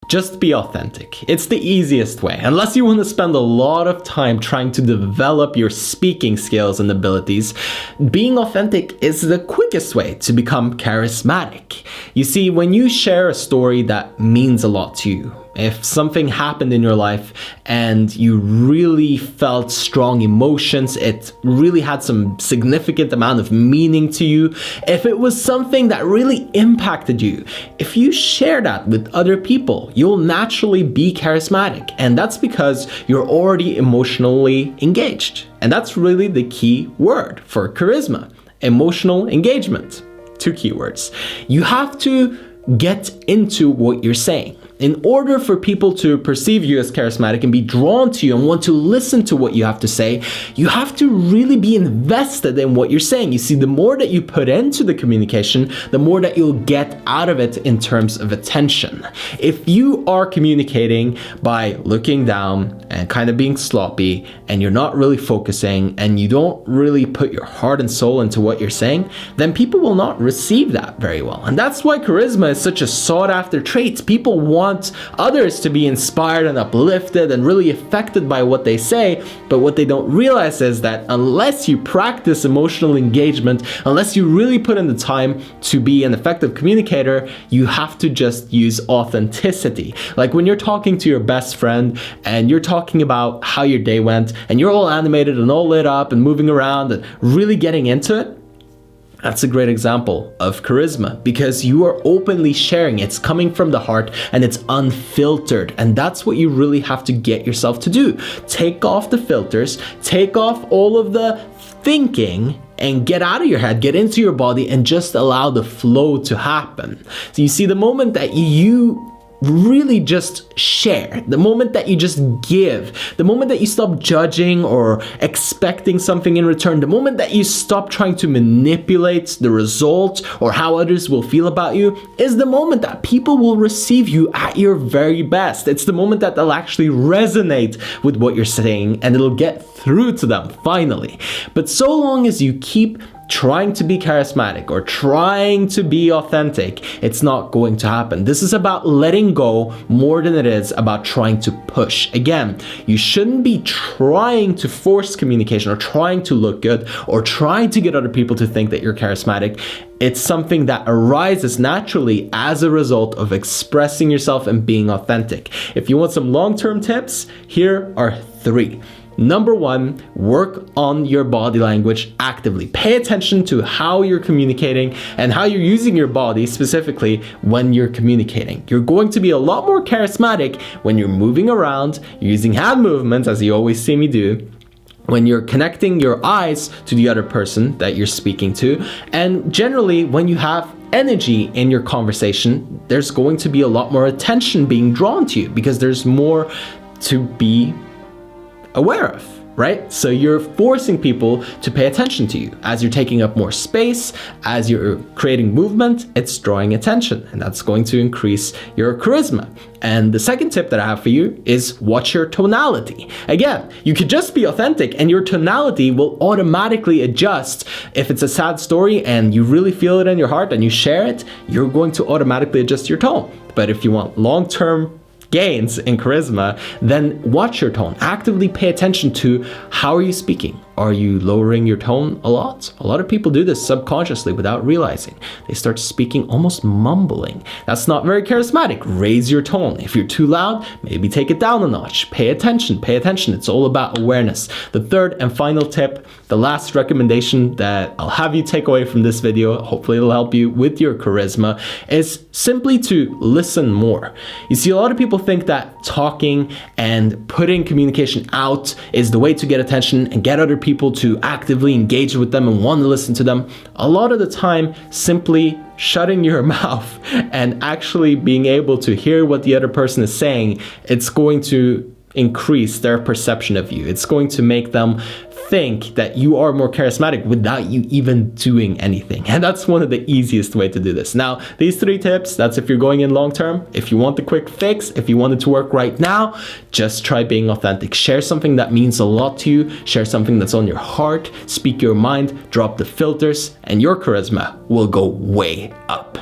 Just be authentic. It's the easiest way. Unless you want to spend a lot of time trying to develop your speaking skills and abilities, being authentic is the quickest way to become charismatic. You see, when you share a story that means a lot to you, if something happened in your life and you really felt strong emotions, it really had some significant amount of meaning to you, if it was something that really impacted you, if you share that with other people, you'll naturally be charismatic. And that's because you're already emotionally engaged. And that's really the key word for charisma: emotional engagement. 2 keywords. You have to get into what you're saying. In order for people to perceive you as charismatic and be drawn to you and want to listen to what you have to say, you have to really be invested in what you're saying. You see, the more that you put into the communication, the more that you'll get out of it in terms of attention. If you are communicating by looking down and kind of being sloppy, and you're not really focusing, and you don't really put your heart and soul into what you're saying, then people will not receive that very well. And that's why charisma is such a sought after trait. People want others to be inspired and uplifted and really affected by what they say, but what they don't realize is that unless you practice emotional engagement, unless you really put in the time to be an effective communicator, you have to just use authenticity. Like when you're talking to your best friend and you're talking about how your day went and you're all animated and all lit up and moving around and really getting into it, that's a great example of charisma, because you are openly sharing. It's coming from the heart and it's unfiltered. And that's what you really have to get yourself to do. Take off the filters, take off all of the thinking, and get out of your head, get into your body, and just allow the flow to happen. So you see, the moment that you really just share, the moment that you just give, the moment that you stop judging or expecting something in return, the moment that you stop trying to manipulate the result or how others will feel about you, is the moment that people will receive you at your very best. It's the moment that they'll actually resonate with what you're saying and it'll get through to them finally. But so long as you keep trying to be charismatic or trying to be authentic, it's not going to happen. This is about letting go more than it is about trying to push. Again, you shouldn't be trying to force communication or trying to look good or trying to get other people to think that you're charismatic. It's something that arises naturally as a result of expressing yourself and being authentic. If you want some long-term tips, here are 3. Number 1, work on your body language actively. Pay attention to how you're communicating and how you're using your body specifically when you're communicating. You're going to be a lot more charismatic when you're moving around, using hand movements, as you always see me do, when you're connecting your eyes to the other person that you're speaking to, and generally when you have energy in your conversation, there's going to be a lot more attention being drawn to you because there's more to be aware of, right? So you're forcing people to pay attention to you. As you're taking up more space, as you're creating movement, it's drawing attention, and that's going to increase your charisma. And the second tip that I have for you is watch your tonality. Again, you could just be authentic and your tonality will automatically adjust. If it's a sad story and you really feel it in your heart and you share it, you're going to automatically adjust your tone. But if you want long-term gains in charisma, then watch your tone. Actively pay attention to how are you speaking. Are you lowering your tone a lot? A lot of people do this subconsciously without realizing. They start speaking almost mumbling. That's not very charismatic. Raise your tone. If you're too loud, maybe take it down a notch. Pay attention. Pay attention. It's all about awareness. The third and final tip, the last recommendation that I'll have you take away from this video, hopefully it'll help you with your charisma, is simply to listen more. You see, a lot of people think that talking and putting communication out is the way to get attention and get other people to actively engage with them and want to listen to them. A lot of the time, simply shutting your mouth and actually being able to hear what the other person is saying, it's going to increase their perception of you. It's going to make them think that you are more charismatic without you even doing anything. And that's one of the easiest way to do this. Now, these 3 tips, that's if you're going in long term. If you want the quick fix, if you want it to work right now, just try being authentic. Share something that means a lot to you. Share something that's on your heart. Speak your mind, drop the filters, and your charisma will go way up.